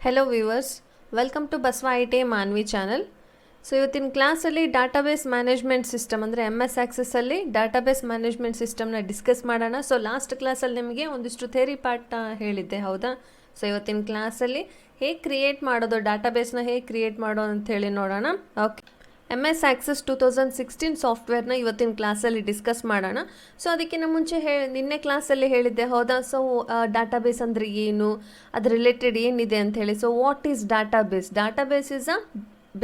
Hello viewers, welcome to Basava ITI Manvi channel. So ಇವತ್ತಿನ ಕ್ಲಾಸಲ್ಲಿ database management system ಅಂದರೆ MS ಆಕ್ಸೆಸ್ಸಲ್ಲಿ ಡಾಟಾಬೇಸ್ ಮ್ಯಾನೇಜ್ಮೆಂಟ್ ಸಿಸ್ಟಮ್ನ ಡಿಸ್ಕಸ್ ಮಾಡೋಣ. ಸೊ ಲಾಸ್ಟ್ ಕ್ಲಾಸಲ್ಲಿ ನಿಮಗೆ ಒಂದಿಷ್ಟು ಥೇರಿ ಪಾರ್ಟ್ ಹೇಳಿದ್ದೆ, ಹೌದಾ? ಸೊ ಇವತ್ತಿನ ಕ್ಲಾಸಲ್ಲಿ ಹೇಗೆ ಕ್ರಿಯೇಟ್ ಮಾಡೋದು, ಡಾಟಾಬೇಸ್ನ ಹೇಗೆ ಕ್ರಿಯೇಟ್ ಮಾಡೋದು ಅಂಥೇಳಿ ನೋಡೋಣ. ಓಕೆ, MS ಆಕ್ಸೆಸ್ 2016 ಸಾಫ್ಟ್ವೇರ್ನ ಇವತ್ತಿನ ಕ್ಲಾಸಲ್ಲಿ ಡಿಸ್ಕಸ್ ಮಾಡೋಣ. ಸೊ ಅದಕ್ಕಿಂತ ಮುಂಚೆ ನಿನ್ನೆ ಕ್ಲಾಸಲ್ಲಿ ಹೇಳಿದ್ದೆ, ಹೌದಾ? ಸೊ ಡಾಟಾಬೇಸ್ ಅಂದರೆ ಏನು, ಅದು ರಿಲೇಟೆಡ್ ಏನಿದೆ ಅಂತ ಹೇಳಿ. So what is database? Database is a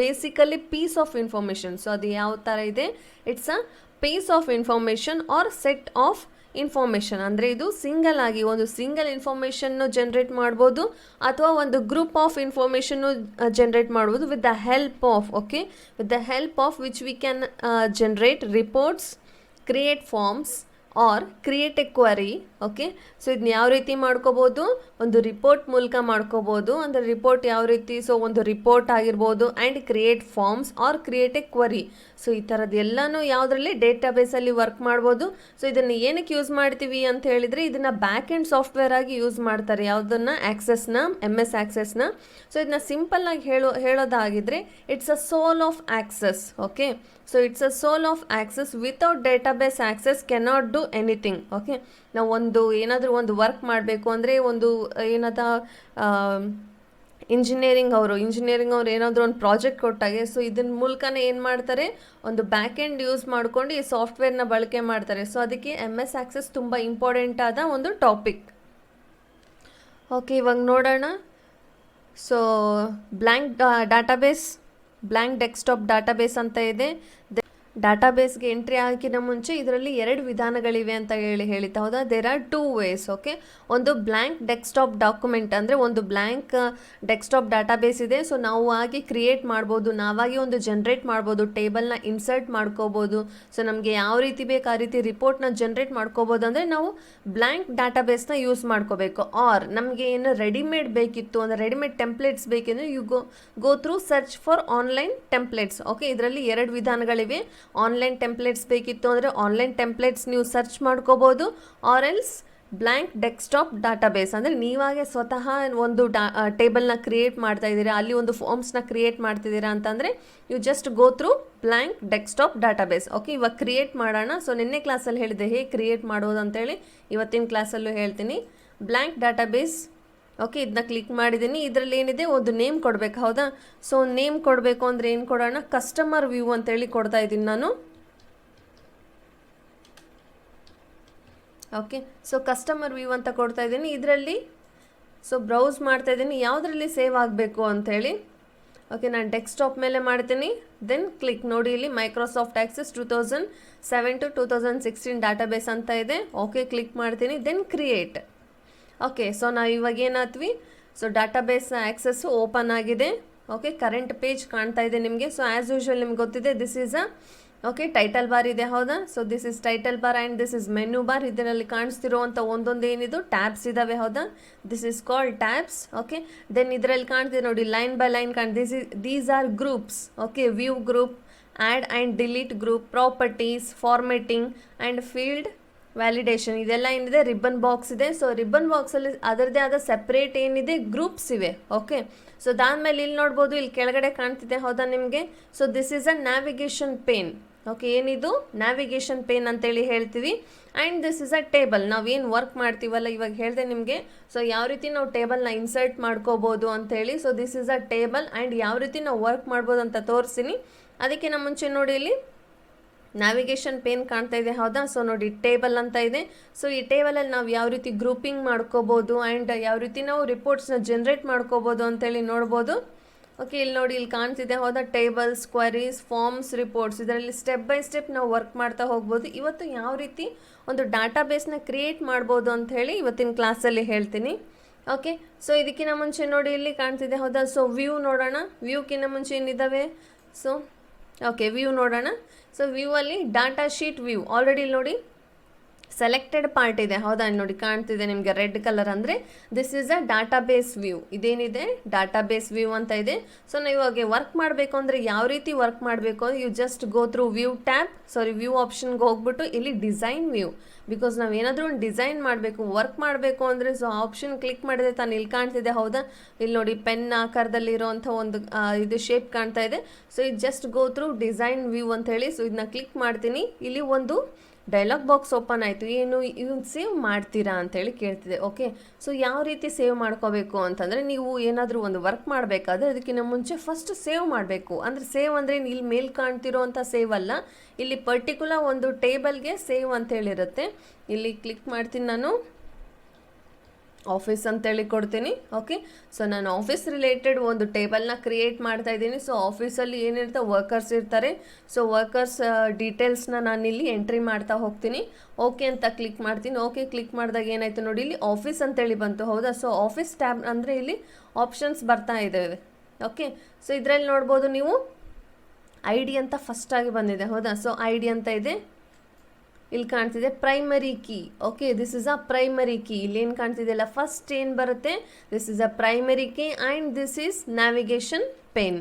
basically piece of information. So ಅದು ಯಾವ ಥರ ಇದೆ? It's a piece of information or set of information. ಅಂದರೆ ಇದು ಸಿಂಗಲ್ ಆಗಿ ಒಂದು ಸಿಂಗಲ್ ಇನ್ಫಾರ್ಮೇಷನ್ನು ಜನ್ರೇಟ್ ಮಾಡ್ಬೋದು, ಅಥವಾ ಒಂದು ಗ್ರೂಪ್ ಆಫ್ ಇನ್ಫಾರ್ಮೇಷನ್ನು ಜನ್ರೇಟ್ ಮಾಡ್ಬೋದು with the help of, okay, with the help of which we can generate reports, create forms or create a query. Okay, so ಇದನ್ನ ಯಾವ ರೀತಿ ಮಾಡ್ಕೋಬೋದು? ಒಂದು ರಿಪೋರ್ಟ್ ಮೂಲಕ ಮಾಡ್ಕೋಬೋದು. ಅಂದರೆ ರಿಪೋರ್ಟ್ ಯಾವ ರೀತಿ? ಸೊ ಒಂದು ರಿಪೋರ್ಟ್ ಆಗಿರ್ಬೋದು, and create forms or create a query. So ಈ ಥರದ್ದು ಎಲ್ಲನೂ ಯಾವುದರಲ್ಲಿ ಡೇಟಾಬೇಸಲ್ಲಿ ವರ್ಕ್ ಮಾಡ್ಬೋದು. ಸೊ ಇದನ್ನು ಏನಕ್ಕೆ ಯೂಸ್ ಮಾಡ್ತೀವಿ ಅಂತ ಹೇಳಿದರೆ, ಇದನ್ನು ಬ್ಯಾಕ್ ಆ್ಯಂಡ್ ಸಾಫ್ಟ್ವೇರ್ ಆಗಿ ಯೂಸ್ ಮಾಡ್ತಾರೆ. ಯಾವುದನ್ನು? ಆಕ್ಸೆಸ್ನ, MS ಆಕ್ಸೆಸ್ನ. ಸೊ ಇದನ್ನ ಸಿಂಪಲ್ಲಾಗಿ ಹೇಳೋದಾಗಿದ್ದರೆ, it's a soul of access. Okay, so it's a soul of access. Without database access cannot do anything. Okay, ನಾವು ಏನಾದರೂ ಒಂದು ವರ್ಕ್ ಮಾಡಬೇಕು ಅಂದರೆ, ಒಂದು ಇಂಜಿನಿಯರಿಂಗ್ ಅವರು ಏನಾದರೂ ಒಂದು ಪ್ರಾಜೆಕ್ಟ್ ಕೊಟ್ಟಾಗೆ, ಸೊ ಇದನ್ನ ಮೂಲಕನೇ ಏನು ಮಾಡ್ತಾರೆ? ಒಂದು ಬ್ಯಾಕ್ ಎಂಡ್ ಯೂಸ್ ಮಾಡ್ಕೊಂಡು ಈ ಸಾಫ್ಟ್ವೇರ್ನ ಬಳಕೆ ಮಾಡ್ತಾರೆ. ಸೊ ಅದಕ್ಕೆ MS ಆಕ್ಸೆಸ್ ತುಂಬ ಇಂಪಾರ್ಟೆಂಟ್ ಆದ ಒಂದು ಟಾಪಿಕ್. ಓಕೆ, ಇವಾಗ ನೋಡೋಣ. So blank database, blank desktop database ಅಂತ ಇದೆ. ಡಾಟಾಬೇಸ್ಗೆ ಎಂಟ್ರಿ ಹಾಕಿನ ಮುಂಚೆ ಇದರಲ್ಲಿ 2 ವಿಧಾನಗಳಿವೆ ಅಂತ ಹೇಳಿತಾ, ಹೌದಾ? There are 2 ways. ಓಕೆ, ಒಂದು ಬ್ಲ್ಯಾಂಕ್ ಡೆಸ್ಕ್ಟಾಪ್ ಡಾಕ್ಯುಮೆಂಟ್, ಅಂದರೆ ಒಂದು ಬ್ಲ್ಯಾಂಕ್ ಡೆಸ್ಕ್ಟಾಪ್ ಡಾಟಾಬೇಸ್ ಇದೆ. ಸೊ ನಾವು ಆಗಿ ಕ್ರಿಯೇಟ್ ಮಾಡ್ಬೋದು, ನಾವಾಗಿ ಒಂದು ಜನ್ರೇಟ್ ಮಾಡ್ಬೋದು, ಟೇಬಲ್ನ ಇನ್ಸರ್ಟ್ ಮಾಡ್ಕೋಬೋದು. ಸೊ ನಮಗೆ ಯಾವ ರೀತಿ ಬೇಕು ಆ ರೀತಿ ರಿಪೋರ್ಟ್ನ ಜನ್ರೇಟ್ ಮಾಡ್ಕೋಬೋದು. ಅಂದರೆ ನಾವು ಬ್ಲ್ಯಾಂಕ್ ಡಾಟಾಬೇಸ್ನ ಯೂಸ್ ಮಾಡ್ಕೋಬೇಕು. ಆರ್ ನಮಗೆ ಏನು ರೆಡಿಮೇಡ್ ಬೇಕಿತ್ತು ಅಂದರೆ, ರೆಡಿಮೇಡ್ ಟೆಂಪ್ಲೇಟ್ಸ್ ಬೇಕೆಂದರೆ you go through search for online templates. Okay, ಇದರಲ್ಲಿ 2 ವಿಧಾನಗಳಿವೆ. ಆನ್ಲೈನ್ ಟೆಂಪ್ಲೇಟ್ಸ್ ಬೇಕಿತ್ತು ಅಂದರೆ ಆನ್ಲೈನ್ ಟೆಂಪ್ಲೇಟ್ಸ್ ನೀವು ಸರ್ಚ್ ಮಾಡ್ಕೋಬೋದು. Or else blank desktop database, ಅಂದರೆ ನೀವಾಗೆ ಸ್ವತಃ ಒಂದು ಟೇಬಲ್ನ ಕ್ರಿಯೇಟ್ ಮಾಡ್ತಾ ಇದ್ದೀರಾ, ಅಲ್ಲಿ ಒಂದು ಫಾರ್ಮ್ಸ್ನ ಕ್ರಿಯೇಟ್ ಮಾಡ್ತಿದ್ದೀರಾ ಅಂತಂದರೆ you just go through blank desktop database. Okay, ಇವಾಗ ಕ್ರಿಯೇಟ್ ಮಾಡೋಣ. ಸೊ ನಿನ್ನೆ ಕ್ಲಾಸಲ್ಲಿ ಹೇಳಿದೆ ಹೇಗೆ ಕ್ರಿಯೇಟ್ ಮಾಡೋದು ಅಂತೇಳಿ, ಇವತ್ತಿನ ಕ್ಲಾಸಲ್ಲೂ ಹೇಳ್ತೀನಿ. Blank database. ಓಕೆ, ಇದನ್ನ ಕ್ಲಿಕ್ ಮಾಡಿದ್ದೀನಿ. ಇದರಲ್ಲಿ ಏನಿದೆ? ಒಂದು ನೇಮ್ ಕೊಡಬೇಕು, ಹೌದಾ? ಸೊ ನೇಮ್ ಕೊಡಬೇಕು ಅಂದರೆ ಏನು ಕೊಡೋಣ? ಕಸ್ಟಮರ್ ವ್ಯೂ ಅಂತೇಳಿ ಕೊಡ್ತಾ ಇದ್ದೀನಿ ನಾನು. ಓಕೆ, ಸೊ ಕಸ್ಟಮರ್ ವ್ಯೂ ಅಂತ ಕೊಡ್ತಾ ಇದ್ದೀನಿ. ಇದರಲ್ಲಿ ಸೊ ಬ್ರೌಸ್ ಮಾಡ್ತಾ ಇದ್ದೀನಿ ಯಾವುದರಲ್ಲಿ ಸೇವ್ ಆಗಬೇಕು ಅಂಥೇಳಿ. ಓಕೆ, ನಾನು ಡೆಸ್ಕ್ಟಾಪ್ ಮೇಲೆ ಮಾಡ್ತೀನಿ. ದೆನ್ ಕ್ಲಿಕ್, ನೋಡಿ ಇಲ್ಲಿ ಮೈಕ್ರೋಸಾಫ್ಟ್ ಆಕ್ಸೆಸ್ 2007 to 2016 ಡಾಟಾಬೇಸ್ ಅಂತ ಇದೆ. ಓಕೆ, ಕ್ಲಿಕ್ ಮಾಡ್ತೀನಿ. Then create. ಓಕೆ, ಸೊ ನಾವು ಇವಾಗ ಏನಾದ್ವಿ? ಸೊ ಡಾಟಾಬೇಸ್ ಆಕ್ಸೆಸ್ಸು ಓಪನ್ ಆಗಿದೆ. ಓಕೆ, ಕರೆಂಟ್ ಪೇಜ್ ಕಾಣ್ತಾ ಇದೆ ನಿಮಗೆ. ಸೊ ಆ್ಯಸ್ ಯೂಶ್ವಲ್ ನಿಮ್ಗೆ ಗೊತ್ತಿದೆ, this is a okay title bar ಇದೆ, ಹೌದಾ? So this is title bar and this is menu bar. ಇದರಲ್ಲಿ ಕಾಣಿಸ್ತಿರೋವಂಥ ಒಂದೊಂದು ಏನಿದು ಟ್ಯಾಬ್ಸ್ ಇದ್ದಾವೆ, ಹೌದಾ? This is called tabs. Okay, then ಇದರಲ್ಲಿ ಕಾಣ್ತಿದೆ ನೋಡಿ, line by line these are groups. Okay, view group, add and delete group, properties, formatting and field validation, ಇದೆಲ್ಲ ಏನಿದೆ? ರಿಬ್ಬನ್ ಬಾಕ್ಸ್ ಇದೆ. ಸೊ ರಿಬ್ಬನ್ ಬಾಕ್ಸಲ್ಲಿ ಅದರದ್ದೇ ಆದ ಸಪ್ರೇಟ್ ಏನಿದೆ? ಗ್ರೂಪ್ಸ್ ಇವೆ. ಓಕೆ, ಸೊ ಅದಾದಮೇಲೆ ಇಲ್ಲಿ ನೋಡ್ಬೋದು, ಇಲ್ಲಿ ಕೆಳಗಡೆ ಕಾಣ್ತಿದೆ, ಹೌದಾ ನಿಮಗೆ? So this is a navigation pain. Okay, ಏನಿದು? ನ್ಯಾವಿಗೇಷನ್ ಪೇನ್ ಅಂತೇಳಿ ಹೇಳ್ತೀವಿ. And this is a table. ನಾವೇನು ವರ್ಕ್ ಮಾಡ್ತೀವಲ್ಲ, ಇವಾಗ ಹೇಳಿದೆ ನಿಮಗೆ. ಸೊ ಯಾವ ರೀತಿ ನಾವು ಟೇಬಲ್ನ ಇನ್ಸರ್ಟ್ ಮಾಡ್ಕೋಬೋದು ಅಂಥೇಳಿ. So this is a table and ಯಾವ ರೀತಿ ನಾವು ವರ್ಕ್ ಮಾಡ್ಬೋದು ಅಂತ ತೋರಿಸ್ತೀನಿ. ಅದಕ್ಕಿಂತ ಮುಂಚೆ ನೋಡಿ, ಇಲ್ಲಿ ನ್ಯಾವಿಗೇಷನ್ ಪೇನ್ ಕಾಣ್ತಾ ಇದೆ, ಹೌದಾ? ಸೊ ನೋಡಿ, ಟೇಬಲ್ ಅಂತ ಇದೆ. ಸೊ ಈ ಟೇಬಲಲ್ಲಿ ನಾವು ಯಾವ ರೀತಿ ಗ್ರೂಪಿಂಗ್ ಮಾಡ್ಕೋಬೋದು ಆ್ಯಂಡ್ ಯಾವ ರೀತಿ ನಾವು ರಿಪೋರ್ಟ್ಸ್ನ ಜನ್ರೇಟ್ ಮಾಡ್ಕೋಬೋದು ಅಂತೇಳಿ ನೋಡ್ಬೋದು. ಓಕೆ, ಇಲ್ಲಿ ನೋಡಿ, ಇಲ್ಲಿ ಕಾಣ್ತಿದೆ, ಹೌದಾ? ಟೇಬಲ್ಸ್, ಕ್ವರೀಸ್, ಫಾರ್ಮ್ಸ್, ರಿಪೋರ್ಟ್ಸ್, ಇದರಲ್ಲಿ ಸ್ಟೆಪ್ ಬೈ ಸ್ಟೆಪ್ ನಾವು ವರ್ಕ್ ಮಾಡ್ತಾ ಹೋಗ್ಬೋದು. ಇವತ್ತು ಯಾವ ರೀತಿ ಒಂದು ಡಾಟಾಬೇಸ್ನ ಕ್ರಿಯೇಟ್ ಮಾಡ್ಬೋದು ಅಂತ ಹೇಳಿ ಇವತ್ತಿನ ಕ್ಲಾಸಲ್ಲಿ ಹೇಳ್ತೀನಿ. ಓಕೆ, ಸೊ ಇದಕ್ಕಿಂತ ಮುಂಚೆ ನೋಡಿ, ಇಲ್ಲಿ ಕಾಣ್ತಿದೆ, ಹೌದಾ? ಸೊ ವ್ಯೂ ನೋಡೋಣ. ವ್ಯೂಕ್ಕಿಂತ ಮುಂಚೆ ಏನಿದ್ದಾವೆ? ಸೊ ಓಕೆ, ವ್ಯೂ ನೋಡೋಣ. ಸೊ ವ್ಯೂ ಅಲ್ಲಿ ಡಾಟಾ ಶೀಟ್ ವ್ಯೂ ಆಲ್ರೆಡಿ ನೋಡಿ ಸೆಲೆಕ್ಟೆಡ್ ಪಾರ್ಟ್ ಇದೆ, ಹೌದಾ? ನೋಡಿ ಕಾಣ್ತಿದೆ ನಿಮಗೆ ರೆಡ್ ಕಲರ್, ಅಂದರೆ this is a database view. ಇದೇನಿದೆ ಡಾಟಾಬೇಸ್ ವ್ಯೂ ಅಂತ ಇದೆ. ಸೊ ನಾವು ಇವಾಗ ವರ್ಕ್ ಮಾಡಬೇಕು ಅಂದರೆ ಯಾವ ರೀತಿ ವರ್ಕ್ ಮಾಡಬೇಕು, you just go through view ಆಪ್ಷನ್ಗೆ ಹೋಗ್ಬಿಟ್ಟು ಇಲ್ಲಿ ಡಿಸೈನ್ ವ್ಯೂ. ಬಿಕಾಸ್ ನಾವು ಏನಾದರೂ ಒಂದು ಡಿಸೈನ್ ಮಾಡಬೇಕು, ವರ್ಕ್ ಮಾಡಬೇಕು ಅಂದರೆ ಸೊ ಆಪ್ಷನ್ ಕ್ಲಿಕ್ ಮಾಡಿದ್ರೆ ತಾನು ಇಲ್ಲಿ ಕಾಣ್ತಿದೆ, ಹೌದಾ? ಇಲ್ಲಿ ನೋಡಿ ಪೆನ್ ಆಕಾರದಲ್ಲಿರೋವಂಥ ಒಂದು ಇದು ಶೇಪ್ ಕಾಣ್ತಾ ಇದೆ. ಸೊ ಇದು just go through design view ಅಂತ ಹೇಳಿ. ಸೊ ಇದನ್ನ ಕ್ಲಿಕ್ ಮಾಡ್ತೀನಿ. ಇಲ್ಲಿ ಒಂದು ಡೈಲಾಗ್ ಬಾಕ್ಸ್ ಓಪನ್ ಆಯಿತು. ಏನು ಇದನ್ನು ಸೇವ್ ಮಾಡ್ತೀರಾ ಅಂತೇಳಿ ಕೇಳ್ತಿದೆ. ಓಕೆ, ಸೊ ಯಾವ ರೀತಿ ಸೇವ್ ಮಾಡ್ಕೋಬೇಕು ಅಂತಂದರೆ, ನೀವು ಏನಾದರೂ ಒಂದು ವರ್ಕ್ ಮಾಡಬೇಕಾದ್ರೆ ಅದಕ್ಕಿಂತ ಮುಂಚೆ ಫಸ್ಟ್ ಸೇವ್ ಮಾಡಬೇಕು. ಅಂದರೆ ಸೇವ್ ಅಂದರೆ ಇಲ್ಲಿ ಮೇಲ್ ಕಾಣ್ತಿರೋ ಅಂಥ ಸೇವ್ ಅಲ್ಲ, ಇಲ್ಲಿ ಪರ್ಟಿಕ್ಯುಲರ್ ಒಂದು ಟೇಬಲ್ಗೆ ಸೇವ್ ಅಂತೇಳಿರುತ್ತೆ. ಇಲ್ಲಿ ಕ್ಲಿಕ್ ಮಾಡ್ತೀನಿ, ನಾನು ಆಫೀಸ್ ಅಂತೇಳಿ ಕೊಡ್ತೀನಿ. ಓಕೆ, ಸೊ ನಾನು ಆಫೀಸ್ ರಿಲೇಟೆಡ್ ಒಂದು ಟೇಬಲ್ನ ಕ್ರಿಯೇಟ್ ಮಾಡ್ತಾ ಇದ್ದೀನಿ. ಸೊ ಆಫೀಸಲ್ಲಿ ಏನಿರುತ್ತೆ, ವರ್ಕರ್ಸ್ ಇರ್ತಾರೆ. ಸೊ ವರ್ಕರ್ಸ್ ಡೀಟೇಲ್ಸ್ನ ನಾನು ಇಲ್ಲಿ ಎಂಟ್ರಿ ಮಾಡ್ತಾ ಹೋಗ್ತೀನಿ. ಓಕೆ ಅಂತ ಕ್ಲಿಕ್ ಮಾಡ್ತೀನಿ. ಓಕೆ ಕ್ಲಿಕ್ ಮಾಡಿದಾಗ ಏನಾಯಿತು ನೋಡಿ, ಇಲ್ಲಿ ಆಫೀಸ್ ಅಂತೇಳಿ ಬಂತು, ಹೌದಾ? ಸೊ ಆಫೀಸ್ ಟ್ಯಾಬ್ ಅಂದರೆ ಇಲ್ಲಿ ಆಪ್ಷನ್ಸ್ ಬರ್ತಾ ಇದ್ದಾವೆ. ಓಕೆ, ಸೊ ಇದರಲ್ಲಿ ನೋಡ್ಬೋದು ನೀವು ಐ ಡಿ ಅಂತ ಫಸ್ಟಾಗಿ ಬಂದಿದೆ, ಹೌದಾ? ಸೊ ಐ ಡಿ ಅಂತ ಇದೆ, ಇಲ್ಲಿ ಕಾಣ್ತಿದೆ primary key. Okay, this is a primary key. ಇಲ್ಲಿ ಏನು ಕಾಣ್ತಿದೆಯಲ್ಲ, ಫಸ್ಟ್ ಏನು ಬರುತ್ತೆ, this is a primary key and this is navigation pen.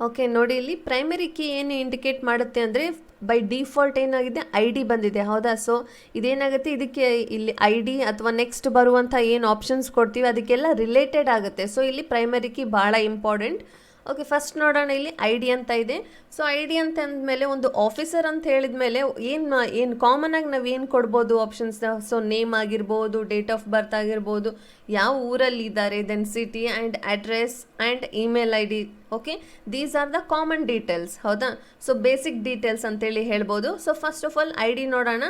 Okay, ನೋಡಿ ಇಲ್ಲಿ ಪ್ರೈಮರಿ ಕೀ ಏನು ಇಂಡಿಕೇಟ್ ಮಾಡುತ್ತೆ ಅಂದರೆ, ಬೈ ಡಿಫಾಲ್ಟ್ ಏನಾಗಿದೆ, ಐ ಡಿ ಬಂದಿದೆ, ಹೌದಾ? ಸೊ ಇದೇನಾಗುತ್ತೆ, ಇದಕ್ಕೆ ಇಲ್ಲಿ ಐ ಡಿ ಅಥವಾ ನೆಕ್ಸ್ಟ್ ಬರುವಂಥ ಏನು ಆಪ್ಷನ್ಸ್ ಕೊಡ್ತೀವಿ ಅದಕ್ಕೆಲ್ಲ ರಿಲೇಟೆಡ್ ಆಗುತ್ತೆ. ಸೊ ಇಲ್ಲಿ ಪ್ರೈಮರಿ ಕೀ ಭಾಳ ಇಂಪಾರ್ಟೆಂಟ್. ಓಕೆ, ಫಸ್ಟ್ ನೋಡೋಣ, ಇಲ್ಲಿ ಐ ಡಿ ಅಂತ ಇದೆ. ಸೊ ಐ ಡಿ ಅಂತ ಅಂದಮೇಲೆ ಒಂದು ಆಫೀಸರ್ ಅಂತ ಹೇಳಿದ ಮೇಲೆ ಏನು ಕಾಮನಾಗಿ ನಾವು ಏನು ಕೊಡ್ಬೋದು ಆಪ್ಷನ್ಸ್ನ. ಸೊ ನೇಮ್ ಆಗಿರ್ಬೋದು, ಡೇಟ್ ಆಫ್ ಬರ್ತ್ ಆಗಿರ್ಬೋದು, ಯಾವ ಊರಲ್ಲಿ ಇದ್ದಾರೆ, then city and address and email I D. Okay, these are the common details, ಹೌದಾ? ಸೊ ಬೇಸಿಕ್ ಡೀಟೇಲ್ಸ್ ಅಂತೇಳಿ ಹೇಳ್ಬೋದು. So first of all I D ನೋಡೋಣ.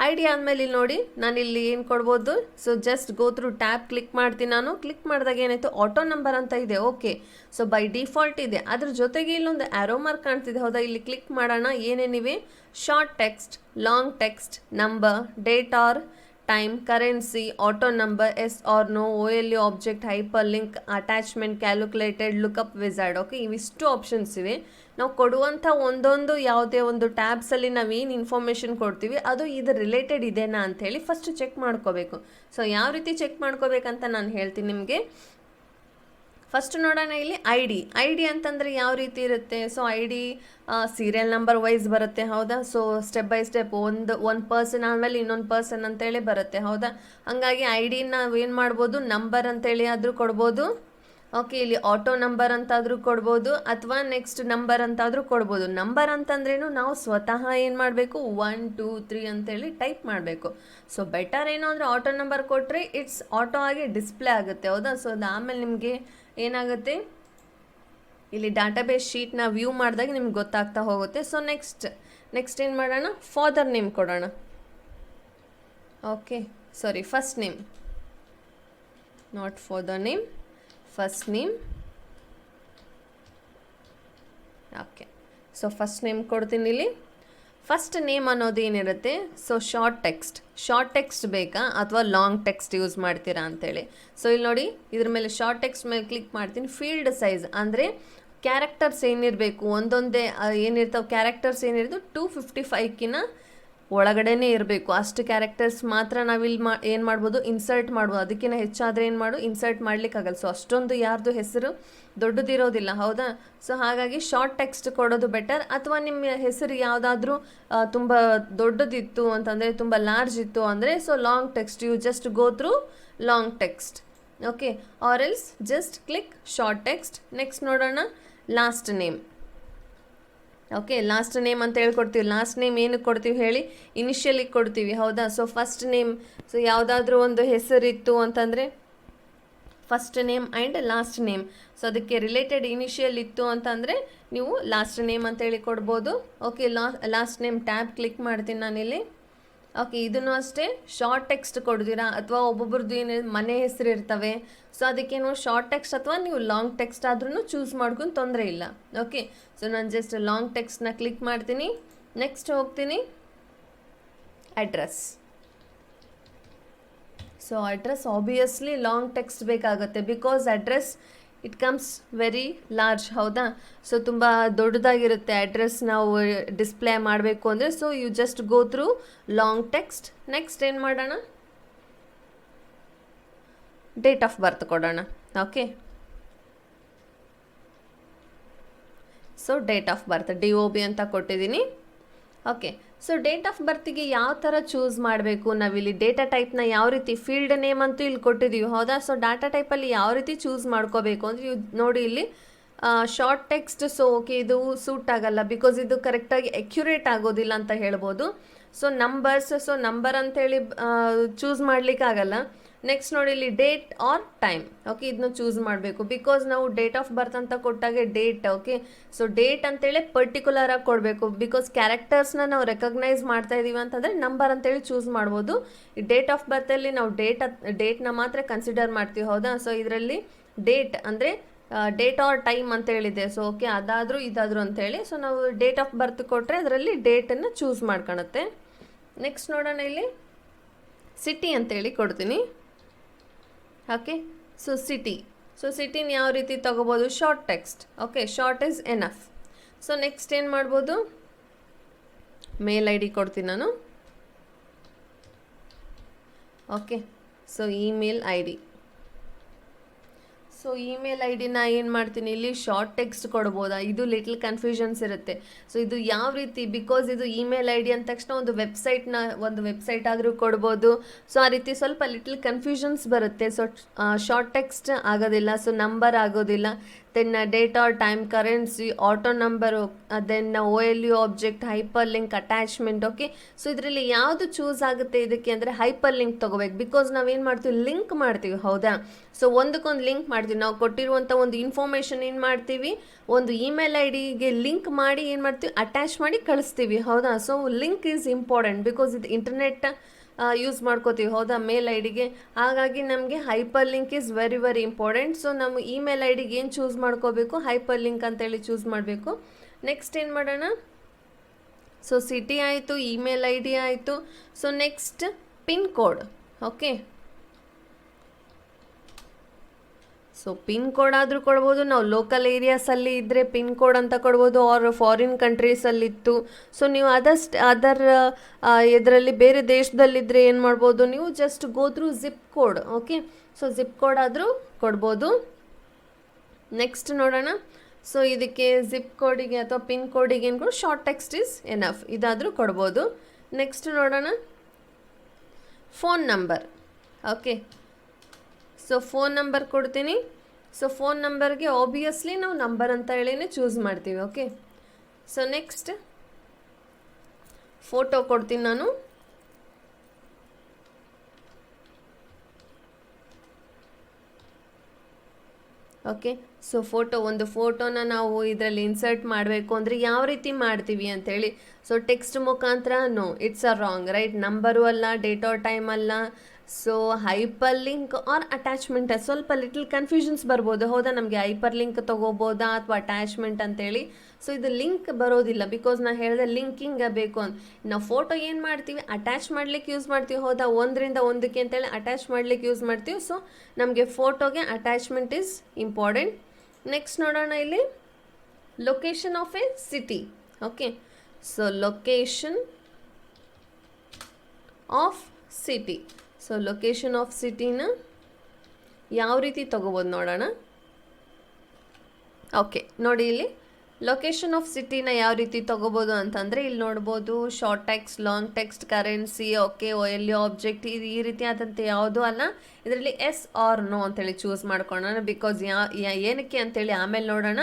ಐ ಡಿ ಆದಮೇಲೆ ಇಲ್ಲಿ ನೋಡಿ, ನಾನು ಇಲ್ಲಿ ಏನು ಕೊಡ್ಬೋದು, so just go through tab click ಮಾಡ್ತೀನಿ. ನಾನು ಕ್ಲಿಕ್ ಮಾಡಿದಾಗ ಏನಾಯಿತು, ಆಟೋ ನಂಬರ್ ಅಂತ ಇದೆ. ಓಕೆ, ಸೊ ಬೈ ಡಿಫಾಲ್ಟ್ ಇದೆ. ಅದ್ರ ಜೊತೆಗೆ ಇಲ್ಲೊಂದು ಆ್ಯರೋ ಮಾರ್ಕ್ ಕಾಣ್ತಿದೆ, ಹೌದಾ? ಇಲ್ಲಿ ಕ್ಲಿಕ್ ಮಾಡೋಣ. ಏನೇನಿವೆ, short text, long text, number, date or time, currency, auto number, S R no, O L U object, hyper link, attachment, calculated, lookup wizard. Okay, ಇವಿಷ್ಟು ಆಪ್ಷನ್ಸ್ ಇವೆ. ನಾವು ಕೊಡುವಂಥ ಒಂದೊಂದು ಯಾವುದೇ ಒಂದು ಟ್ಯಾಬ್ಸಲ್ಲಿ ನಾವೇನು ಇನ್ಫಾರ್ಮೇಷನ್ ಕೊಡ್ತೀವಿ ಅದು ಇದು ರಿಲೇಟೆಡ್ ಇದೆನಾ ಅಂಥೇಳಿ ಫಸ್ಟ್ ಚೆಕ್ ಮಾಡ್ಕೋಬೇಕು. ಸೊ ಯಾವ ರೀತಿ ಚೆಕ್ ಮಾಡ್ಕೋಬೇಕಂತ ನಾನು ಹೇಳ್ತೀನಿ ನಿಮಗೆ. ಫಸ್ಟ್ ನೋಡೋಣ, ಇಲ್ಲಿ ಐ ಡಿ ಅಂತಂದರೆ ಯಾವ ರೀತಿ ಇರುತ್ತೆ. So I D serial number wise ಬರುತ್ತೆ, ಹೌದಾ? ಸೊ ಸ್ಟೆಪ್ ಬೈ ಸ್ಟೆಪ್ ಒಂದು ಪರ್ಸನ್ ಆದಮೇಲೆ ಇನ್ನೊಂದು ಪರ್ಸನ್ ಅಂತೇಳಿ ಬರುತ್ತೆ, ಹೌದಾ? ಹಾಗಾಗಿ ಐ ಡಿ ನಾವೇನು ಮಾಡ್ಬೋದು, ನಂಬರ್ ಅಂತೇಳಿ ಆದರೂ ಕೊಡ್ಬೋದು. ಓಕೆ, ಇಲ್ಲಿ ಆಟೋ ನಂಬರ್ ಅಂತಾದರೂ ಕೊಡ್ಬೋದು, ಅಥವಾ ನೆಕ್ಸ್ಟ್ ನಂಬರ್ ಅಂತಾದರೂ ಕೊಡ್ಬೋದು. ನಂಬರ್ ಅಂತಂದ್ರೇನು, ನಾವು ಸ್ವತಃ ಏನು ಮಾಡಬೇಕು, 1 2 3 ಅಂತೇಳಿ ಟೈಪ್ ಮಾಡಬೇಕು. ಸೊ ಬೆಟರ್ ಏನು ಅಂದರೆ ಆಟೋ ನಂಬರ್ ಕೊಟ್ಟರೆ ಇಟ್ಸ್ ಆಟೋ ಆಗಿ ಡಿಸ್ಪ್ಲೇ ಆಗುತ್ತೆ, ಹೌದಾ? ಸೊ ಆಮೇಲೆ ನಿಮಗೆ ಏನಾಗುತ್ತೆ, ಇಲ್ಲಿ ಡಾಟಾಬೇಸ್ ಶೀಟ್ನ ವ್ಯೂ ಮಾಡಿದಾಗ ನಿಮ್ಗೆ ಗೊತ್ತಾಗ್ತಾ ಹೋಗುತ್ತೆ. ಸೊ ನೆಕ್ಸ್ಟ್ ಏನು ಮಾಡೋಣ, ಫಾದರ್ ನೇಮ್ ಕೊಡೋಣ. Okay, sorry, first name, not father name, first name. Okay, so first name ಕೊಡ್ತೀನಿ. ಇಲ್ಲಿ ಫಸ್ಟ್ ನೇಮ್ ಅನ್ನೋದು ಏನಿರುತ್ತೆ, ಸೊ ಶಾರ್ಟ್ ಟೆಕ್ಸ್ಟ್ ಬೇಕಾ ಅಥವಾ ಲಾಂಗ್ ಟೆಕ್ಸ್ಟ್ ಯೂಸ್ ಮಾಡ್ತೀರಾ ಅಂತೇಳಿ. ಸೊ ಇಲ್ಲಿ ನೋಡಿ, ಇದ್ರ ಮೇಲೆ ಶಾರ್ಟ್ ಟೆಕ್ಸ್ಟ್ ಮೇಲೆ ಕ್ಲಿಕ್ ಮಾಡ್ತೀನಿ. ಫೀಲ್ಡ್ ಸೈಜ್ ಅಂದರೆ ಕ್ಯಾರೆಕ್ಟರ್ಸ್ ಏನಿರಬೇಕು, ಒಂದೊಂದೇ ಏನಿರ್ತಾವೆ ಕ್ಯಾರೆಕ್ಟರ್ಸ್ ಏನಿರೋದು 255ಕಿನ ಒಳಗಡೆನೇ ಇರಬೇಕು. ಅಷ್ಟು ಕ್ಯಾರೆಕ್ಟರ್ಸ್ ಮಾತ್ರ ನಾವಿಲ್ಲಿ ಏನು ಮಾಡ್ಬೋದು, ಇನ್ಸರ್ಟ್ ಮಾಡ್ಬೋದು. ಅದಕ್ಕಿಂತ ಹೆಚ್ಚಾದರೆ ಏನು ಇನ್ಸರ್ಟ್ ಮಾಡ್ಲಿಕ್ಕಾಗಲ್ಲ. ಸೊ ಅಷ್ಟೊಂದು ಯಾರ್ದು ಹೆಸರು ದೊಡ್ಡದಿರೋದಿಲ್ಲ, ಹೌದಾ? ಸೊ ಹಾಗಾಗಿ ಶಾರ್ಟ್ ಟೆಕ್ಸ್ಟ್ ಕೊಡೋದು ಬೆಟರ್. ಅಥವಾ ನಿಮ್ಮ ಹೆಸರು ಯಾವುದಾದ್ರೂ ತುಂಬ ದೊಡ್ಡದಿತ್ತು ಅಂತಂದರೆ, ತುಂಬ ಲಾರ್ಜ್ ಇತ್ತು ಅಂದರೆ, so long text, you just go through long text. Okay, or else just click short text. Next ನೋಡೋಣ, last name. Okay, last name ಅಂತ ಹೇಳ್ಕೊಡ್ತೀವಿ. ಲಾಸ್ಟ್ ನೇಮ್ ಏನಕ್ಕೆ ಕೊಡ್ತೀವಿ ಹೇಳಿ, ಇನಿಷಿಯಲಿಗೆ ಕೊಡ್ತೀವಿ, ಹೌದಾ? ಸೊ ಫಸ್ಟ್ ನೇಮ್, ಸೊ ಯಾವುದಾದ್ರೂ ಒಂದು ಹೆಸರಿತ್ತು ಅಂತಂದರೆ first name and last name, so ಅದಕ್ಕೆ ರಿಲೇಟೆಡ್ ಇನಿಷಿಯಲ್ ಇತ್ತು ಅಂತಂದರೆ ನೀವು ಲಾಸ್ಟ್ ನೇಮ್ ಅಂತೇಳಿ ಕೊಡ್ಬೋದು. Okay, last name tab click ಮಾಡ್ತೀನಿ ನಾನಿಲ್ಲಿ. ಓಕೆ, ಇದನ್ನು ಅಷ್ಟೇ ಶಾರ್ಟ್ ಟೆಕ್ಸ್ಟ್ ಕೊಡ್ತೀರಾ, ಅಥವಾ ಒಬ್ಬೊಬ್ರದ್ದು ಏನು ಮನೆ ಹೆಸರು ಇರ್ತವೆ, ಸೊ ಅದಕ್ಕೇನು ಶಾರ್ಟ್ ಟೆಕ್ಸ್ಟ್ ಅಥವಾ ನೀವು ಲಾಂಗ್ ಟೆಕ್ಸ್ಟ್ ಆದ್ರೂ ಚೂಸ್ ಮಾಡ್ಕೊಂಡು ತೊಂದರೆ ಇಲ್ಲ. ಓಕೆ, ಸೊ ನಾನು ಜಸ್ಟ್ ಲಾಂಗ್ ಟೆಕ್ಸ್ಟ್ನ ಕ್ಲಿಕ್ ಮಾಡ್ತೀನಿ. ನೆಕ್ಸ್ಟ್ ಹೋಗ್ತೀನಿ, address. So address obviously long text ಬೇಕಾಗುತ್ತೆ, because address it comes very large, ಹೌದಾ? ಸೊ ತುಂಬ ದೊಡ್ಡದಾಗಿರುತ್ತೆ ಅಡ್ರೆಸ್ ನಾವು ಡಿಸ್ಪ್ಲೇ ಮಾಡಬೇಕು ಅಂದರೆ. So you just go through long text. Next ಏನು ಮಾಡೋಣ, ಡೇಟ್ ಆಫ್ ಬರ್ತ್ ಕೊಡೋಣ. Okay, so date of birth DOB ಅಂತ ಕೊಟ್ಟಿದ್ದೀನಿ. ಓಕೆ, ಸೊ ಡೇಟ್ ಆಫ್ ಬರ್ತಿಗೆ ಯಾವ ಥರ ಚೂಸ್ ಮಾಡಬೇಕು ನಾವಿಲ್ಲಿ, ಡೇಟಾ ಟೈಪ್ನ ಯಾವ ರೀತಿ, ಫೀಲ್ಡ್ ನೇಮ್ ಅಂತೂ ಇಲ್ಲಿ ಕೊಟ್ಟಿದ್ದೀವಿ, ಹೌದಾ? ಸೊ ಡಾಟಾ ಟೈಪಲ್ಲಿ ಯಾವ ರೀತಿ ಚೂಸ್ ಮಾಡ್ಕೋಬೇಕು ಅಂದರೆ ನೋಡಿ ಇಲ್ಲಿ ಶಾರ್ಟ್ ಟೆಕ್ಸ್ಟ್. ಸೊ ಓಕೆ, ಇದು ಸೂಟ್ ಆಗಲ್ಲ ಬಿಕಾಸ್ ಇದು ಕರೆಕ್ಟಾಗಿ ಅಕ್ಯುರೇಟ್ ಆಗೋದಿಲ್ಲ ಅಂತ ಹೇಳ್ಬೋದು. ಸೊ ನಂಬರ್ಸ್, ಸೊ ನಂಬರ್ ಅಂತೇಳಿ ಚೂಸ್ ಮಾಡಲಿಕ್ಕಾಗಲ್ಲ. ನೆಕ್ಸ್ಟ್ ನೋಡಿ ಇಲ್ಲಿ ಡೇಟ್ ಆರ್ ಟೈಮ್. ಓಕೆ, ಇದನ್ನ ಚೂಸ್ ಮಾಡಬೇಕು ಬಿಕಾಸ್ ನಾವು ಡೇಟ್ ಆಫ್ ಬರ್ತ್ ಅಂತ ಕೊಟ್ಟಾಗೆ ಡೇಟ್. ಓಕೆ, ಸೊ ಡೇಟ್ ಅಂತೇಳಿ ಪರ್ಟಿಕ್ಯುಲರ್ ಆಗಿ ಕೊಡಬೇಕು ಬಿಕಾಸ್ ಕ್ಯಾರೆಕ್ಟರ್ಸ್ನ ನಾವು ರೆಕಗ್ನೈಸ್ ಮಾಡ್ತಾ ಇದೀವಿ ಅಂತಂದರೆ ನಂಬರ್ ಅಂತೇಳಿ ಚೂಸ್ ಮಾಡ್ಬೋದು. ಈ ಡೇಟ್ ಆಫ್ ಬರ್ತಲ್ಲಿ ನಾವು ಡೇಟ್ನ ಮಾತ್ರ ಕನ್ಸಿಡರ್ ಮಾಡ್ತೀವಿ, ಹೌದಾ? ಸೊ ಇದರಲ್ಲಿ ಡೇಟ್ ಅಂದರೆ ಡೇಟ್ ಆರ್ ಟೈಮ್ ಅಂತ ಹೇಳಿದೆ. ಸೊ ಓಕೆ, ಅದಾದರೂ ಇದಾದರೂ ಅಂತೇಳಿ ಸೊ ನಾವು ಡೇಟ್ ಆಫ್ ಬರ್ತ್ ಕೊಟ್ಟರೆ ಅದರಲ್ಲಿ ಡೇಟನ್ನು ಚೂಸ್ ಮಾಡ್ಕೊಳುತ್ತೆ. ನೆಕ್ಸ್ಟ್ ನೋಡೋಣ, ಇಲ್ಲಿ ಸಿಟಿ ಅಂತೇಳಿ ಕೊಡ್ತೀನಿ. ಓಕೆ, ಸೊ ಸಿಟಿನ ಯಾವ ರೀತಿ ತೊಗೋಬೋದು, short text. Okay, short is enough. So next ಏನು ಮಾಡ್ಬೋದು, ಮೇಲ್ ID ಕೊಡ್ತೀನಿ ನಾನು. Okay, so email ID. So email ID ಏನು ಮಾಡ್ತೀನಿ, ಇಲ್ಲಿ ಶಾರ್ಟ್ ಟೆಕ್ಸ್ಟ್ ಕೊಡ್ಬೋದಾ, ಇದು ಲಿಟಲ್ ಕನ್ಫ್ಯೂಷನ್ಸ್ ಇರುತ್ತೆ. ಸೊ ಇದು ಯಾವ ರೀತಿ, ಬಿಕಾಸ್ ಇದು ಇಮೇಲ್ ID ಅಂದ ತಕ್ಷಣ ಒಂದು ವೆಬ್ಸೈಟ್ ಆದರೂ ಕೊಡ್ಬೋದು. ಸೊ ಆ ರೀತಿ ಸ್ವಲ್ಪ ಲಿಟಲ್ ಕನ್ಫ್ಯೂಷನ್ಸ್ ಬರುತ್ತೆ. ಸೊ ಶಾರ್ಟ್ ಟೆಕ್ಸ್ಟ್ ಆಗೋದಿಲ್ಲ, ಸೊ ನಂಬರ್ ಆಗೋದಿಲ್ಲ. Then date or time, currency, auto number, then OLU object, hyper link, attachment. Okay, so ಇದರಲ್ಲಿ ಯಾವುದು ಚೂಸ್ ಆಗುತ್ತೆ ಇದಕ್ಕೆ ಅಂದರೆ ಹೈಪರ್ ಲಿಂಕ್ ತೊಗೋಬೇಕು ಬಿಕಾಸ್ ನಾವೇನು ಮಾಡ್ತೀವಿ, ಲಿಂಕ್ ಮಾಡ್ತೀವಿ, ಹೌದಾ? ಸೊ ಒಂದಕ್ಕೊಂದು ಲಿಂಕ್ ಮಾಡ್ತೀವಿ. ನಾವು ಕೊಟ್ಟಿರುವಂಥ ಒಂದು ಇನ್ಫಾರ್ಮೇಷನ್ ಏನು ಮಾಡ್ತೀವಿ, ಒಂದು ಇಮೇಲ್ IDಗೆ ಲಿಂಕ್ ಮಾಡಿ ಏನು ಮಾಡ್ತೀವಿ, ಅಟ್ಯಾಚ್ ಮಾಡಿ ಕಳಿಸ್ತೀವಿ, ಹೌದಾ? So link is important because ಇದು ಇಂಟರ್ನೆಟ್ ಯೂಸ್ ಮಾಡ್ಕೋತೀವಿ, ಹೌದಾ? ಮೇಲ್ IDಗೆ. ಹಾಗಾಗಿ ನಮಗೆ hyper link is very very important. So ನಮ್ಮ ಇಮೇಲ್ IDಗೆ ಏನು ಚೂಸ್ ಮಾಡ್ಕೋಬೇಕು, ಹೈಪರ್ ಲಿಂಕ್ ಅಂತೇಳಿ ಚೂಸ್ ಮಾಡಬೇಕು. ನೆಕ್ಸ್ಟ್ ಏನು ಮಾಡೋಣ, ಸೊ ಸಿಟಿ ಆಯಿತು, ಇಮೇಲ್ ID ಆಯಿತು. So next pin code. Okay, so pin code ಆದರೂ ಕೊಡ್ಬೋದು, ನಾವು ಲೋಕಲ್ ಏರಿಯಾಸಲ್ಲಿ ಇದ್ದರೆ ಪಿನ್ ಕೋಡ್ ಅಂತ ಕೊಡ್ಬೋದು, ಆರ್ ಫಾರಿನ್ ಕಂಟ್ರೀಸಲ್ಲಿತ್ತು. ಸೊ ನೀವು ಅದರ್ ಇದರಲ್ಲಿ ಬೇರೆ ದೇಶದಲ್ಲಿದ್ದರೆ ಏನು ಮಾಡ್ಬೋದು, ನೀವು just go through zip code. Okay, so zip code ಆದರೂ ಕೊಡ್ಬೋದು. ನೆಕ್ಸ್ಟ್ ನೋಡೋಣ, ಸೊ ಇದಕ್ಕೆ ಜಿಪ್ ಕೋಡಿಗೆ ಅಥವಾ ಪಿನ್ ಕೋಡಿಗೆ ಏನು ಕೊಡು, ಶಾರ್ಟ್ ಟೆಕ್ಸ್ಟ್ ಈಸ್ ಎನಫ್, ಇದಾದರೂ ಕೊಡ್ಬೋದು. ನೆಕ್ಸ್ಟ್ ನೋಡೋಣ, phone number. Okay, so phone number ಕೊಡ್ತೀನಿ. ಸೊ ಫೋನ್ ನಂಬರ್ಗೆ ಆಬ್ವಿಯಸ್ಲಿ ನಾವು ನಂಬರ್ ಅಂತ ಹೇಳಿನೇ ಚೂಸ್ ಮಾಡ್ತೀವಿ. ಓಕೆ, ಸೊ ನೆಕ್ಸ್ಟ್ ಫೋಟೋ ಕೊಡ್ತೀನಿ ನಾನು. ಓಕೆ, ಸೊ ಒಂದು ಫೋಟೋನ ನಾವು ಇದರಲ್ಲಿ ಇನ್ಸರ್ಟ್ ಮಾಡಬೇಕು ಅಂದರೆ ಯಾವ ರೀತಿ ಮಾಡ್ತೀವಿ ಅಂಥೇಳಿ. ಸೊ ಟೆಕ್ಸ್ಟ್ ಮುಖಾಂತರ no, it's wrong, right? Number ಅಲ್ಲ, ಡೇಟ್ ಆರ್ ಟೈಮ್ ಅಲ್ಲ. So hyper link or attachment, ಸ್ವಲ್ಪ ಲಿಟಲ್ ಕನ್ಫ್ಯೂಷನ್ಸ್ ಬರ್ಬೋದು, ಹೌದಾ? ನಮಗೆ ಹೈಪರ್ ಲಿಂಕ್ ತೊಗೋಬೋದಾ ಅಥವಾ ಅಟ್ಯಾಚ್ಮೆಂಟ್ ಅಂತೇಳಿ. ಸೊ ಇದು ಲಿಂಕ್ ಬರೋದಿಲ್ಲ ಬಿಕಾಸ್ ನಾನು ಹೇಳಿದೆ ಲಿಂಕಿಂಗ್ ಬೇಕು ಅಂತ. ನಾವು ಫೋಟೋ ಏನು ಮಾಡ್ತೀವಿ, ಅಟ್ಯಾಚ್ ಮಾಡ್ಲಿಕ್ಕೆ ಯೂಸ್ ಮಾಡ್ತೀವಿ, ಹೌದಾ? ಒಂದರಿಂದ ಒಂದಕ್ಕೆ ಅಂತೇಳಿ ಅಟ್ಯಾಚ್ ಮಾಡ್ಲಿಕ್ಕೆ ಯೂಸ್ ಮಾಡ್ತೀವಿ. ಸೊ ನಮಗೆ ಫೋಟೋಗೆ ಅಟ್ಯಾಚ್ಮೆಂಟ್ ಈಸ್ ಇಂಪಾರ್ಟೆಂಟ್. ನೆಕ್ಸ್ಟ್ ನೋಡೋಣ, ಇಲ್ಲಿ location of a city. Okay, so location of city. So location of ಸಿಟಿನ ಯಾವ ರೀತಿ ತೊಗೋಬೋದು ನೋಡೋಣ. ಓಕೆ, ನೋಡಿ ಇಲ್ಲಿ ಲೊಕೇಶನ್ ಆಫ್ ಸಿಟಿನ ಯಾವ ರೀತಿ ತೊಗೋಬೋದು ಅಂತಂದರೆ ಇಲ್ಲಿ ನೋಡ್ಬೋದು, short text, long text, currency. Okay, OLU object, ಈ ರೀತಿ ಆದಂತೆ ಯಾವುದೂ ಅಲ್ಲ. ಇದರಲ್ಲಿ ಎಸ್ ಆರ್ ನೋ ಅಂತೇಳಿ ಚೂಸ್ ಮಾಡ್ಕೊಳ್ಳೋಣ ಬಿಕಾಸ್ ಏನಕ್ಕೆ ಅಂತೇಳಿ ಆಮೇಲೆ ನೋಡೋಣ.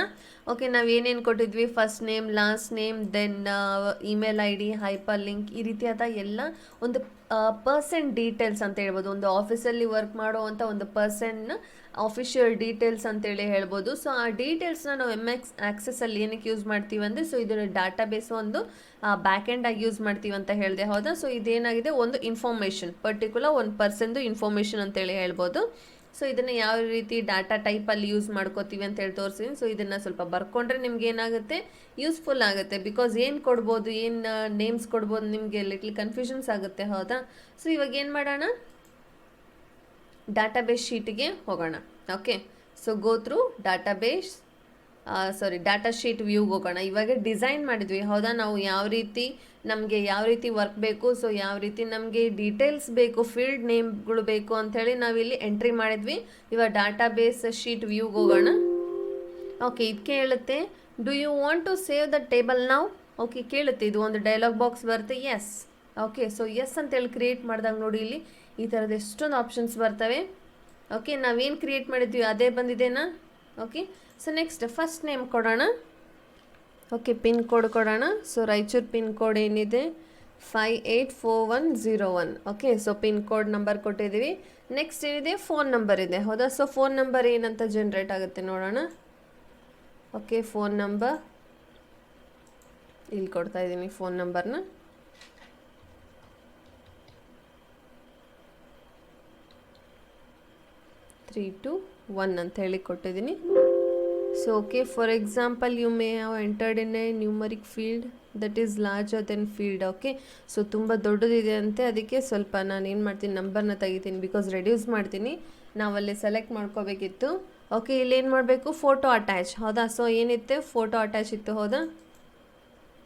ಓಕೆ, ನಾವು ಏನೇನು ಕೊಟ್ಟಿದ್ವಿ, first name, last name, then email ID, hyper link, ಈ ರೀತಿಯಾದ ಎಲ್ಲ ಒಂದು ಪರ್ಸನ್ ಡೀಟೇಲ್ಸ್ ಅಂತ ಹೇಳ್ಬೋದು. ಒಂದು ಆಫೀಸಲ್ಲಿ ವರ್ಕ್ ಮಾಡುವಂಥ ಒಂದು ಪರ್ಸನ್ನ ಆಫಿಷಿಯಲ್ ಡೀಟೇಲ್ಸ್ ಅಂತೇಳಿ ಹೇಳ್ಬೋದು. ಸೊ ಆ ಡೀಟೇಲ್ಸ್ನ ನಾವು MX ಆಕ್ಸೆಸಲ್ಲಿ ಏನಕ್ಕೆ ಯೂಸ್ ಮಾಡ್ತೀವಿ ಅಂದರೆ, ಸೊ ಇದನ್ನು ಡಾಟಾಬೇಸ್ ಒಂದು ಬ್ಯಾಕ್ ಎಂಡ್ ಆಗಿ ಯೂಸ್ ಮಾಡ್ತೀವಿ ಅಂತ ಹೇಳಿದೆ, ಹೌದಾ? ಸೊ ಇದೇನಾಗಿದೆ, ಒಂದು ಇನ್ಫಾರ್ಮೇಷನ್, ಪರ್ಟಿಕ್ಯುಲರ್ ಒಂದು ಪರ್ಸನ್ದು ಇನ್ಫಾರ್ಮೇಷನ್ ಅಂತೇಳಿ ಹೇಳ್ಬೋದು. ಸೊ ಇದನ್ನು ಯಾವ ರೀತಿ ಡಾಟಾ ಟೈಪಲ್ಲಿ ಯೂಸ್ ಮಾಡ್ಕೋತೀವಿ ಅಂತೇಳಿ ತೋರಿಸಿದ್ದೀನಿ. ಸೊ ಇದನ್ನು ಸ್ವಲ್ಪ ಬರ್ಕೊಂಡ್ರೆ ನಿಮ್ಗೆ ಏನಾಗುತ್ತೆ, ಯೂಸ್ಫುಲ್ ಆಗುತ್ತೆ ಬಿಕಾಸ್ ಏನು ಕೊಡ್ಬೋದು, ಏನು ನೇಮ್ಸ್ ಕೊಡ್ಬೋದು, ನಿಮಗೆ ಲಿಟ್ಲ್ ಕನ್ಫ್ಯೂಷನ್ಸ್ ಆಗುತ್ತೆ, ಹೌದಾ? ಸೊ ಇವಾಗ ಏನು ಮಾಡೋಣ, ಡಾಟಾಬೇಸ್ ಶೀಟಿಗೆ ಹೋಗೋಣ. Okay, so go through database data sheet ವ್ಯೂಗೆ ಹೋಗೋಣ. ಇವಾಗ ಡಿಸೈನ್ ಮಾಡಿದ್ವಿ ಹೌದಾ, ನಾವು ನಮಗೆ ಯಾವ ರೀತಿ ವರ್ಕ್ ಬೇಕು, ಸೊ ಯಾವ ರೀತಿ ನಮಗೆ ಡೀಟೇಲ್ಸ್ ಬೇಕು, ಫೀಲ್ಡ್ ನೇಮ್ಗಳು ಬೇಕು ಅಂಥೇಳಿ ನಾವಿಲ್ಲಿ ಎಂಟ್ರಿ ಮಾಡಿದ್ವಿ. ಇವಾಗ ಡಾಟಾಬೇಸ್ ಶೀಟ್ ವ್ಯೂಗೆ ಹೋಗೋಣ. ಓಕೆ, ಇದಕ್ಕೆ ಹೇಳುತ್ತೆ do you want to save the table ನಾವು. ಓಕೆ, ಕೇಳುತ್ತೆ, ಇದು ಒಂದು ಡೈಲಾಗ್ ಬಾಕ್ಸ್ ಬರುತ್ತೆ. ಎಸ್. ಓಕೆ, ಸೊ ಎಸ್ ಅಂತೇಳಿ ಕ್ರಿಯೇಟ್ ಮಾಡಿದಾಗ ನೋಡಿ ಇಲ್ಲಿ ಈ ಥರದ ಎಷ್ಟೊಂದು ಆಪ್ಷನ್ಸ್ ಬರ್ತವೆ. ಓಕೆ, ನಾವೇನು ಕ್ರಿಯೇಟ್ ಮಾಡಿದ್ವಿ ಅದೇ ಬಂದಿದೆನಾ. Okay, so next first name ಕೊಡೋಣ. ಓಕೆ, ಪಿನ್ ಕೋಡ್ ಕೊಡೋಣ. ಸೊ ರಾಯಚೂರು ಪಿನ್ ಕೋಡ್ ಏನಿದೆ 584101. Okay, so pin code number ಕೊಟ್ಟಿದ್ದೀವಿ. ನೆಕ್ಸ್ಟ್ ಏನಿದೆ ಫೋನ್ ನಂಬರ್ ಇದೆ ಹೌದಾ. ಸೊ ಫೋನ್ ನಂಬರ್ ಏನಂತ ಜನ್ರೇಟ್ ಆಗುತ್ತೆ ನೋಡೋಣ. ಓಕೆ, ಫೋನ್ ನಂಬರ್ ಇಲ್ಲಿ ಕೊಡ್ತಾ ಇದ್ದೀನಿ. ಫೋನ್ ನಂಬರ್ನ 321 ಅಂತ ಹೇಳಿ ಕೊಟ್ಟಿದ್ದೀನಿ. So okay, for example you may have entered in a numeric field that is larger than field. Okay, so ತುಂಬ ದೊಡ್ಡದಿದೆ ಅಂತೆ, ಅದಕ್ಕೆ ಸ್ವಲ್ಪ ನಾನು ಏನು ಮಾಡ್ತೀನಿ ನಂಬರ್ನ ತೆಗಿತೀನಿ, ಬಿಕಾಸ್ ರೆಡ್ಯೂಸ್ ಮಾಡ್ತೀನಿ. ನಾವಲ್ಲಿ ಸೆಲೆಕ್ಟ್ ಮಾಡ್ಕೋಬೇಕಿತ್ತು. ಓಕೆ, ಇಲ್ಲಿ ಏನು ಮಾಡಬೇಕು, ಫೋಟೋ ಅಟ್ಯಾಚ್ ಹೌದಾ. ಸೊ ಏನಿತ್ತು, ಫೋಟೋ ಅಟ್ಯಾಚ್ ಇತ್ತು ಹೌದಾ.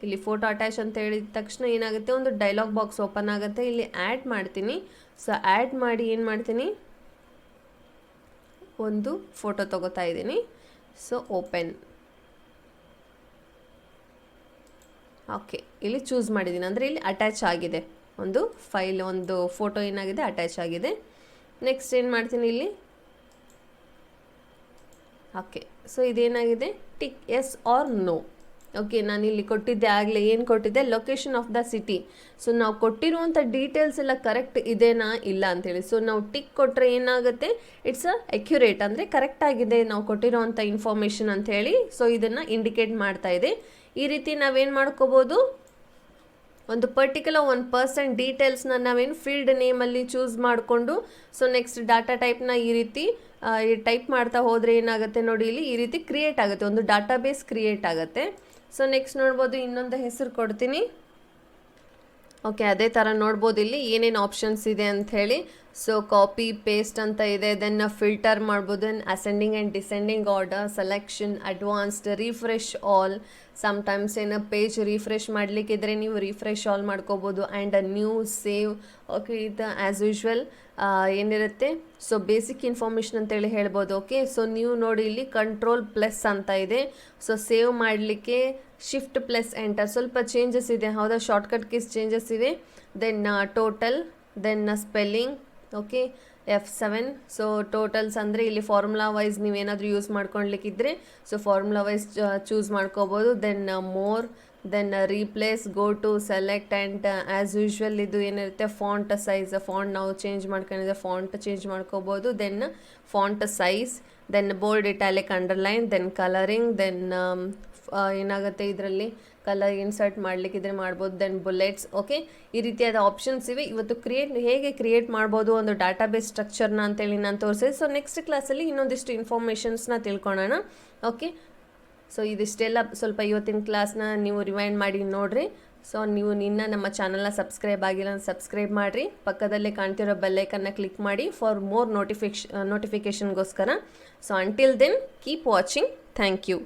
ಇಲ್ಲಿ ಫೋಟೋ ಅಟ್ಯಾಚ್ ಅಂತ ಹೇಳಿದ ತಕ್ಷಣ ಏನಾಗುತ್ತೆ, ಒಂದು ಡೈಲಾಗ್ ಬಾಕ್ಸ್ ಓಪನ್ ಆಗುತ್ತೆ. ಇಲ್ಲಿ ಆ್ಯಡ್ ಮಾಡ್ತೀನಿ. ಸೊ ಆ್ಯಡ್ ಮಾಡಿ ಏನು ಮಾಡ್ತೀನಿ, ಒಂದು ಫೋಟೋ ತಗೋತಾ ಇದ್ದೀನಿ. So open. ಓಕೆ, ಇಲ್ಲಿ ಚೂಸ್ ಮಾಡಿದ್ದೀನಿ ಅಂದರೆ ಇಲ್ಲಿ ಅಟ್ಯಾಚ್ ಆಗಿದೆ ಒಂದು ಫೈಲ್, ಒಂದು ಫೋಟೋ ಏನಾಗಿದೆ ಅಟ್ಯಾಚ್ ಆಗಿದೆ. ನೆಕ್ಸ್ಟ್ ಏನು ಮಾಡ್ತೀನಿ ಇಲ್ಲಿ. ಓಕೆ, ಸೊ ಇದೇನಾಗಿದೆ, tick S R no. Okay, ನಾನು ಇಲ್ಲಿ ಕೊಟ್ಟಿದ್ದೆ ಆಗಲೇ ಏನು ಕೊಟ್ಟಿದ್ದೆ, location of the city. So ನಾವು ಕೊಟ್ಟಿರುವಂಥ ಡೀಟೇಲ್ಸ್ ಎಲ್ಲ ಕರೆಕ್ಟ್ ಇದೆನಾ ಇಲ್ಲ ಅಂಥೇಳಿ. ಸೊ ನಾವು ಟಿಕ್ ಕೊಟ್ಟರೆ ಏನಾಗುತ್ತೆ, ಇಟ್ಸ್ ಅಕ್ಯುರೇಟ್ ಅಂದರೆ ಕರೆಕ್ಟಾಗಿದೆ ನಾವು ಕೊಟ್ಟಿರೋವಂಥ ಇನ್ಫಾರ್ಮೇಷನ್ ಅಂಥೇಳಿ. ಸೊ ಇದನ್ನು ಇಂಡಿಕೇಟ್ ಮಾಡ್ತಾ ಇದೆ. ಈ ರೀತಿ ನಾವೇನು ಮಾಡ್ಕೋಬೋದು, ಒಂದು ಪರ್ಟಿಕ್ಯುಲರ್ 1% ಡೀಟೇಲ್ಸ್ನ ನಾವೇನು ಫೀಲ್ಡ್ ನೇಮಲ್ಲಿ ಚೂಸ್ ಮಾಡಿಕೊಂಡು ಸೊ ನೆಕ್ಸ್ಟ್ ಡಾಟಾ ಟೈಪ್ನ ಈ ರೀತಿ ಟೈಪ್ ಮಾಡ್ತಾ ಹೋದರೆ ಏನಾಗುತ್ತೆ ನೋಡಿ, ಇಲ್ಲಿ ಈ ರೀತಿ ಕ್ರಿಯೇಟ್ ಆಗುತ್ತೆ, ಒಂದು ಡಾಟಾಬೇಸ್ ಕ್ರಿಯೇಟ್ ಆಗುತ್ತೆ. ಸೊ ನೆಕ್ಸ್ಟ್ ನೋಡ್ಬೋದು, ಇನ್ನೊಂದು ಹೆಸರು ಕೊಡ್ತೀನಿ. ಓಕೆ, ಅದೇ ಥರ ನೋಡ್ಬೋದು ಇಲ್ಲಿ ಏನೇನು ಆಪ್ಷನ್ಸ್ ಇದೆ ಅಂಥೇಳಿ. ಸೊ ಕಾಪಿ ಪೇಸ್ಟ್ ಅಂತ ಇದೆ, ದೆನ್ ಫಿಲ್ಟರ್ ಮಾಡ್ಬೋದು, then ascending and descending order, selection, advanced, refresh all. Sometimes ಏನೋ ಪೇಜ್ ರಿಫ್ರೆಶ್ ಮಾಡಲಿಕ್ಕಿದ್ರೆ ನೀವು ರಿಫ್ರೆಶ್ ಆಲ್ ಮಾಡ್ಕೋಬೋದು. And new, save. ಓಕೆ, ಇದು ಆ್ಯಸ್ ಯೂಶ್ವಲ್ ಏನಿರುತ್ತೆ, ಸೊ ಬೇಸಿಕ್ ಇನ್ಫಾರ್ಮೇಷನ್ ಅಂತೇಳಿ ಹೇಳ್ಬೋದು. ಓಕೆ, ಸೊ ನೀವು ನೋಡಿ ಇಲ್ಲಿ ಕಂಟ್ರೋಲ್ ಪ್ಲಸ್ ಅಂತ ಇದೆ. ಸೊ ಸೇವ್ ಮಾಡಲಿಕ್ಕೆ ಶಿಫ್ಟ್ ಪ್ಲಸ್ ಎಂಟರ್, ಸ್ವಲ್ಪ ಚೇಂಜಸ್ ಇದೆ ಹೌದಾ, ಶಾರ್ಟ್ಕಟ್ ಕೀಸ್ ಚೇಂಜಸ್ ಇವೆ. Then total, then spelling. Okay, F7. So totals ಅಂದರೆ ಇಲ್ಲಿ ಫಾರ್ಮುಲಾ ವೈಸ್ ನೀವೇನಾದರೂ ಯೂಸ್ ಮಾಡ್ಕೊಳ್ಲಿಕ್ಕಿದ್ರೆ ಸೊ ಫಾರ್ಮುಲಾ ವೈಸ್ ಚೂಸ್ ಮಾಡ್ಕೋಬೋದು. Then more, then replace, go to, select. And as usual ಇದು ಏನಿರುತ್ತೆ, ಫಾಂಟ್ ಸೈಜ್, ಫಾಂಟ್ ನಾವು change ಮಾಡ್ಕೊಂಡಿದ್ರೆ ಫಾಂಟ್ ಚೇಂಜ್ ಮಾಡ್ಕೋಬೋದು. Then font size, then bold, italic, underline, then colouring, then ಏನಾಗುತ್ತೆ ಇದರಲ್ಲಿ colour insert ಮಾಡಲಿಕ್ಕಿದ್ರೆ ಮಾಡ್ಬೋದು. Then bullets. Okay, ಈ ರೀತಿಯಾದ ಆಪ್ಷನ್ಸ್ ಇವೆ. ಇವತ್ತು ಹೇಗೆ ಕ್ರಿಯೇಟ್ ಮಾಡ್ಬೋದು ಒಂದು ಡಾಟಾಬೇಸ್ ಸ್ಟ್ರಕ್ಚರ್ನ ಅಂತೇಳಿ ನಾನು ತೋರಿಸಿದೆ. ಸೊ ನೆಕ್ಸ್ಟ್ ಕ್ಲಾಸಲ್ಲಿ ಇನ್ನೊಂದಿಷ್ಟು ಇನ್ಫಾರ್ಮೇಷನ್ಸ್ನ ತಿಳ್ಕೊಳ್ಳೋಣ. ಓಕೆ, ಸೊ ಇದಿಷ್ಟೆಲ್ಲ ಸ್ವಲ್ಪ ಇವತ್ತಿನ ಕ್ಲಾಸ್ನ ನೀವು ರಿವೈಂಡ್ ಮಾಡಿ ನೋಡಿರಿ. ಸೊ ನೀವು ನಮ್ಮ ಚಾನಲ್ನ ಸಬ್ಸ್ಕ್ರೈಬ್ ಆಗಿಲ್ಲ ಅಂದರೆ ಸಬ್ಸ್ಕ್ರೈಬ್ ಮಾಡಿರಿ. ಪಕ್ಕದಲ್ಲೇ ಕಾಣ್ತಿರೋ ಬೆಲ್ಲೈಕನ್ನ ಕ್ಲಿಕ್ ಮಾಡಿ ಫಾರ್ ಮೋರ್ ನೋಟಿಫಿಕೇಷನ್ಗೋಸ್ಕರ. So until then keep watching. Thank you.